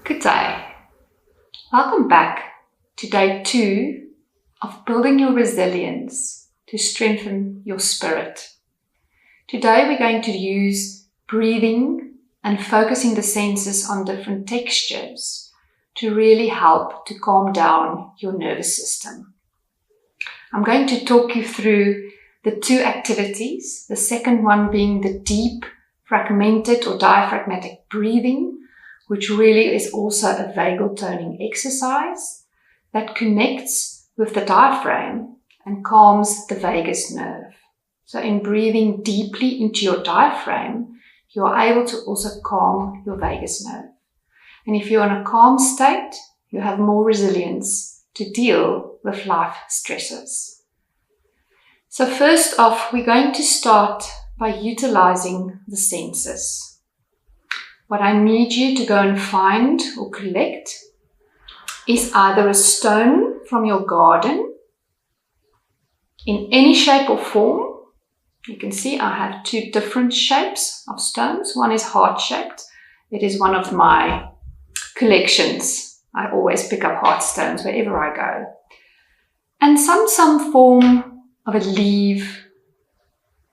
Good day. Welcome back to day 2 of building your resilience to strengthen your spirit. Today we're going to use breathing and focusing the senses on different textures to really help to calm down your nervous system. I'm going to talk you through the 2 activities, the second one being the deep, fragmented or diaphragmatic breathing, which really is also a vagal toning exercise that connects with the diaphragm and calms the vagus nerve. So in breathing deeply into your diaphragm, you are able to also calm your vagus nerve. And if you're in a calm state, you have more resilience to deal with life stresses. So first off, we're going to start by utilizing the senses. What I need you to go and find or collect is either a stone from your garden in any shape or form. You can see I have 2 different shapes of stones. One is heart-shaped. It is one of my collections. I always pick up heart stones wherever I go. And some form of a leaf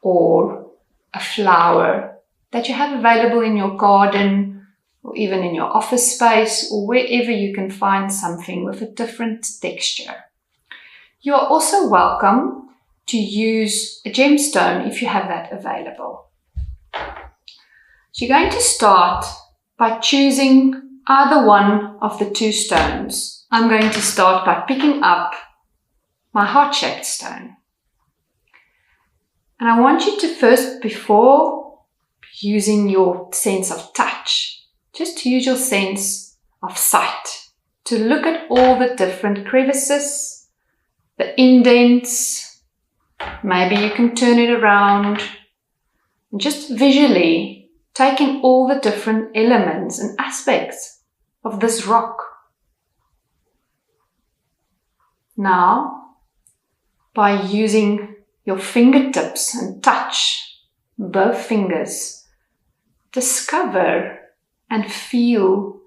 or a flower that you have available in your garden or even in your office space or wherever you can find something with a different texture. You are also welcome to use a gemstone if you have that available. So you're going to start by choosing either one of the 2 stones. I'm going to start by picking up my heart-shaped stone. And I want you to first, before using your sense of touch, just to use your sense of sight to look at all the different crevices, the indents. Maybe you can turn it around and just visually taking all the different elements and aspects of this rock. Now, by using your fingertips and touch, both fingers, discover and feel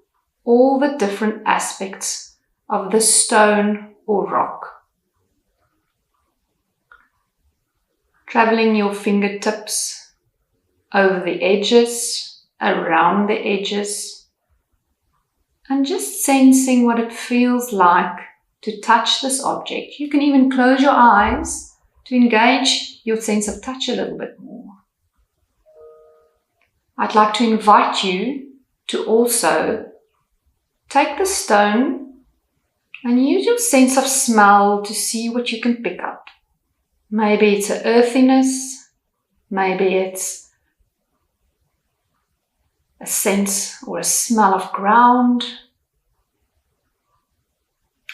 all the different aspects of the stone or rock. Traveling your fingertips over the edges, around the edges, and just sensing what it feels like to touch this object. You can even close your eyes to engage your sense of touch a little bit more. I'd like to invite you to also take the stone and use your sense of smell to see what you can pick up. Maybe it's an earthiness, maybe it's a sense or a smell of ground.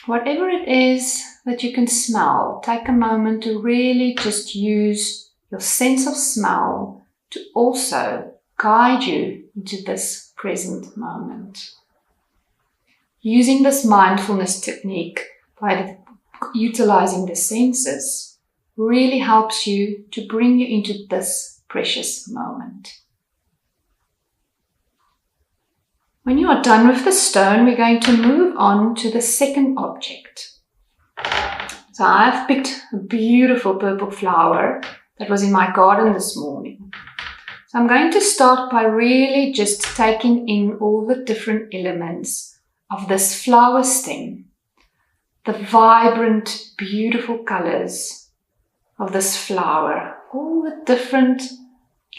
Whatever it is that you can smell, take a moment to really just use your sense of smell to also guide you into this present moment. Using this mindfulness technique by utilizing the senses really helps you to bring you into this precious moment. When you are done with the stone, we're going to move on to the second object. So I've picked a beautiful purple flower that was in my garden this morning. So I'm going to start by really just taking in all the different elements of this flower stem, the vibrant, beautiful colors of this flower, all the different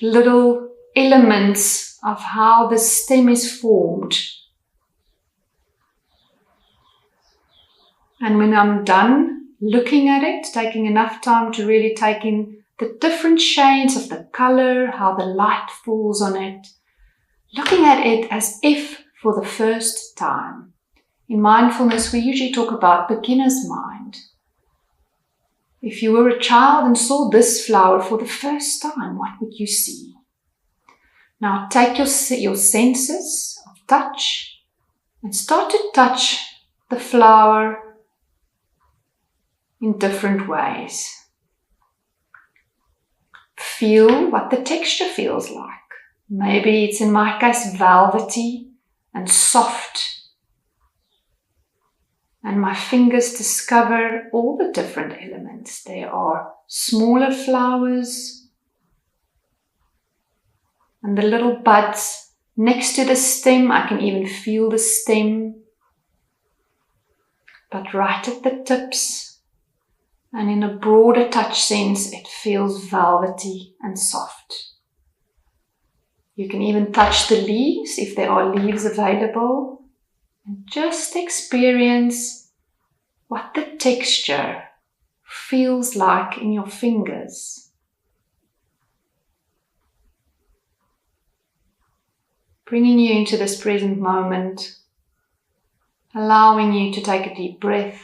little elements of how the stem is formed. And when I'm done looking at it, taking enough time to really take in the different shades of the color, how the light falls on it, looking at it as if for the first time. In mindfulness, we usually talk about beginner's mind. If you were a child and saw this flower for the first time, what would you see? Now take your senses of touch and start to touch the flower in different ways. Feel what the texture feels like. Maybe it's, in my case, velvety and soft And my fingers discover all the different elements. There are smaller flowers and the little buds next to the stem. I can even feel the stem. But right at the tips and in a broader touch sense, it feels velvety and soft. You can even touch the leaves if there are leaves available. And just experience what the texture feels like in your fingers. Bringing you into this present moment, allowing you to take a deep breath.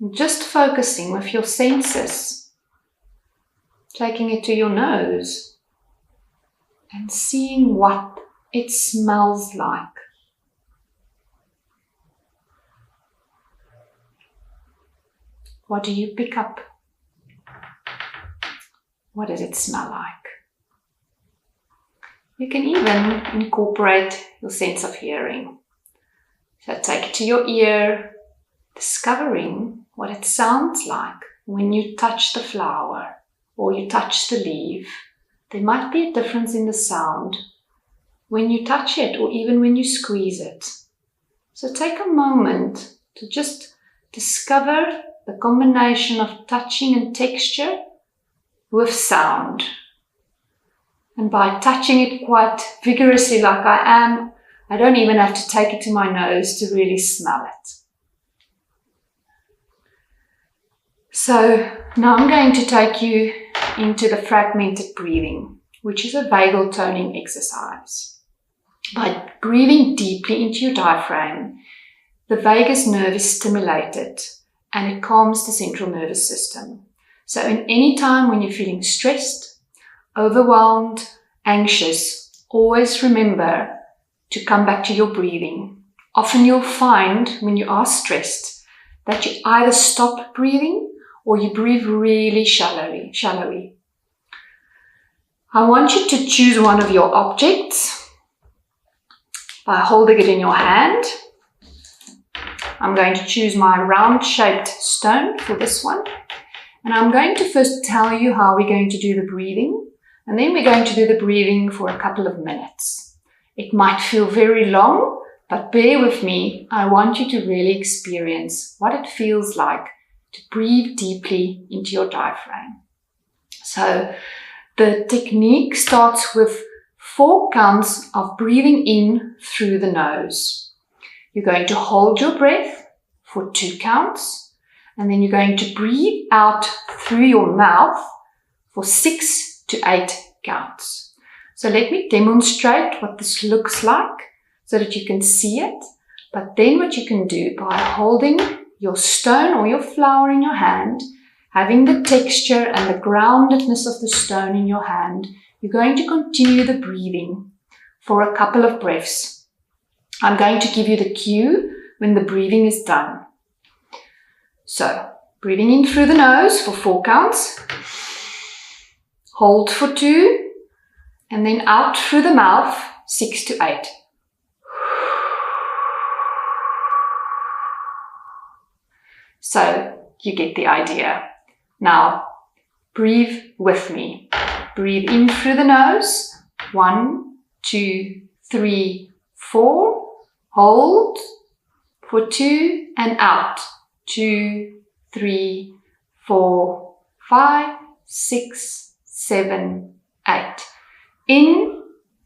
And just focusing with your senses, taking it to your nose and seeing what it smells like. What do you pick up? What does it smell like? You can even incorporate your sense of hearing. So take it to your ear, discovering what it sounds like when you touch the flower or you touch the leaf. There might be a difference in the sound when you touch it or even when you squeeze it. So take a moment to just discover the combination of touching and texture with sound. And by touching it quite vigorously like I am, I don't even have to take it to my nose to really smell it. So now I'm going to take you into the fragmented breathing, which is a vagal toning exercise. By breathing deeply into your diaphragm, the vagus nerve is stimulated and it calms the central nervous system. So in any time when you're feeling stressed, overwhelmed, anxious, always remember to come back to your breathing. Often you'll find when you are stressed that you either stop breathing or you breathe really shallowly. I want you to choose one of your objects by holding it in your hand. I'm going to choose my round-shaped stone for this one. And I'm going to first tell you how we're going to do the breathing. And then we're going to do the breathing for a couple of minutes. It might feel very long, but bear with me. I want you to really experience what it feels like to breathe deeply into your diaphragm. So the technique starts with 4 counts of breathing in through the nose. You're going to hold your breath for 2 counts, and then you're going to breathe out through your mouth for 6 to 8 counts. So let me demonstrate what this looks like so that you can see it. But then what you can do by holding your stone or your flower in your hand, having the texture and the groundedness of the stone in your hand, you're going to continue the breathing for a couple of breaths. I'm going to give you the cue when the breathing is done. So, breathing in through the nose for 4 counts, hold for 2, and then out through the mouth, 6 to 8. So, you get the idea. Now, breathe with me. Breathe in through the nose. 1, 2, 3, 4. Hold for 2 and out. 2, 3, 4, 5, 6, 7, 8. In,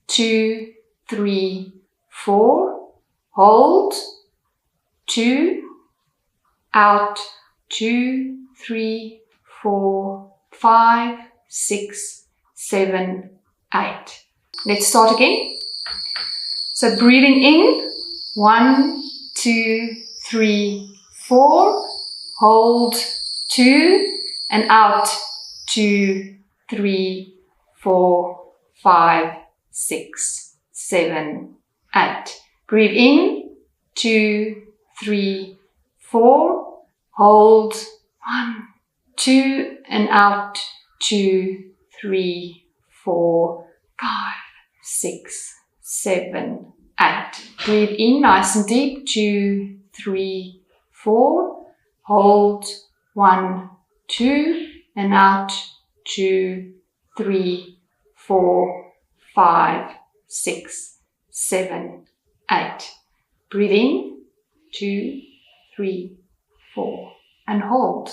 2, 3, 4. Hold. 2. Out. 2, 3, 4, 5, 6, 7, 8. Let's start again. So breathing in, 1, 2, 3, 4. Hold, 2, and out, 2, 3, 4, 5, 6, 7, 8. Breathe in, 2, 3, 4. Hold, 1, 2, and out, 2, 3, 4, 5, 6, 7, 8. Breathe in nice and deep. 2, 3, 4. Hold. 1, 2. And out. 2, 3, 4, 5, 6, 7, 8. Breathe in. 2, 3, 4. And hold.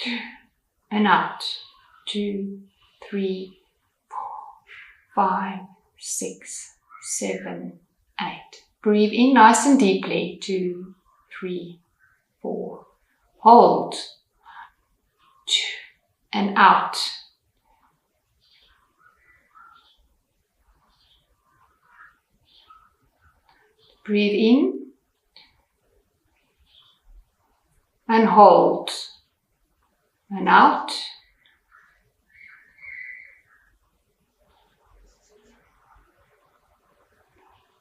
2. And out. 2, 3, 4, 5, 6, 7, 8. Breathe in nice and deeply. 2, 3, 4. Hold. 2. And out. Breathe in. And hold. And out.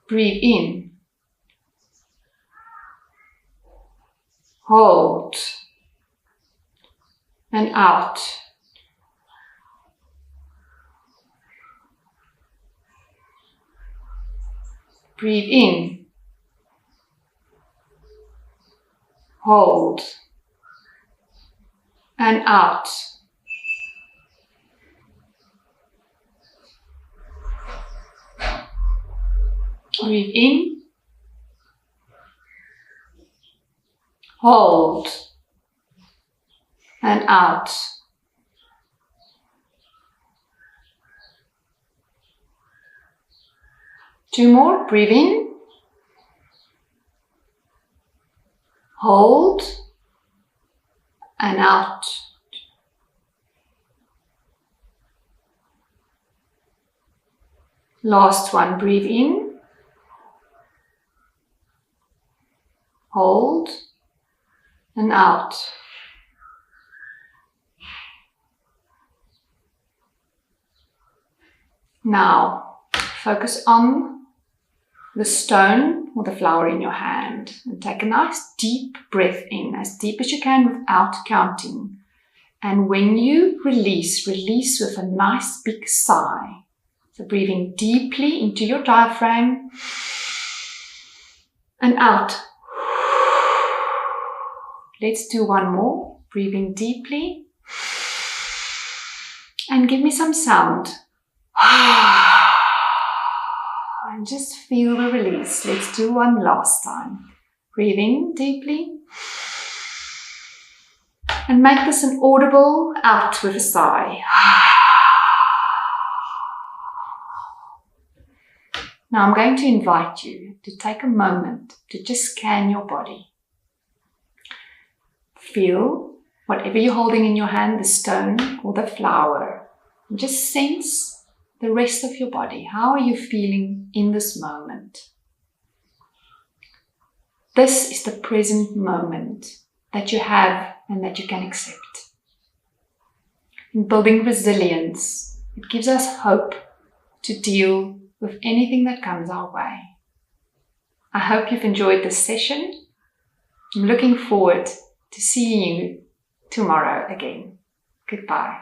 Breathe in. Hold. And out. Breathe in. Hold. And out. Breathe in. Hold. And out. Two more. Breathe in. Hold. And out. Last one. Breathe in. Hold. And out. Now, focus on the stone or the flower in your hand and take a nice deep breath in, as deep as you can without counting. And when you release with a nice big sigh. So breathing deeply into your diaphragm and out. Let's do one more. Breathing deeply. And give me some sound. And just feel the release. Let's do one last time. Breathing deeply. And make this an audible out with a sigh. Now I'm going to invite you to take a moment to just scan your body. Feel whatever you're holding in your hand, the stone or the flower. And just sense the rest of your body. How are you feeling in this moment? This is the present moment that you have and that you can accept. In building resilience, it gives us hope to deal with anything that comes our way. I hope you've enjoyed this session. I'm looking forward to seeing you tomorrow again. Goodbye.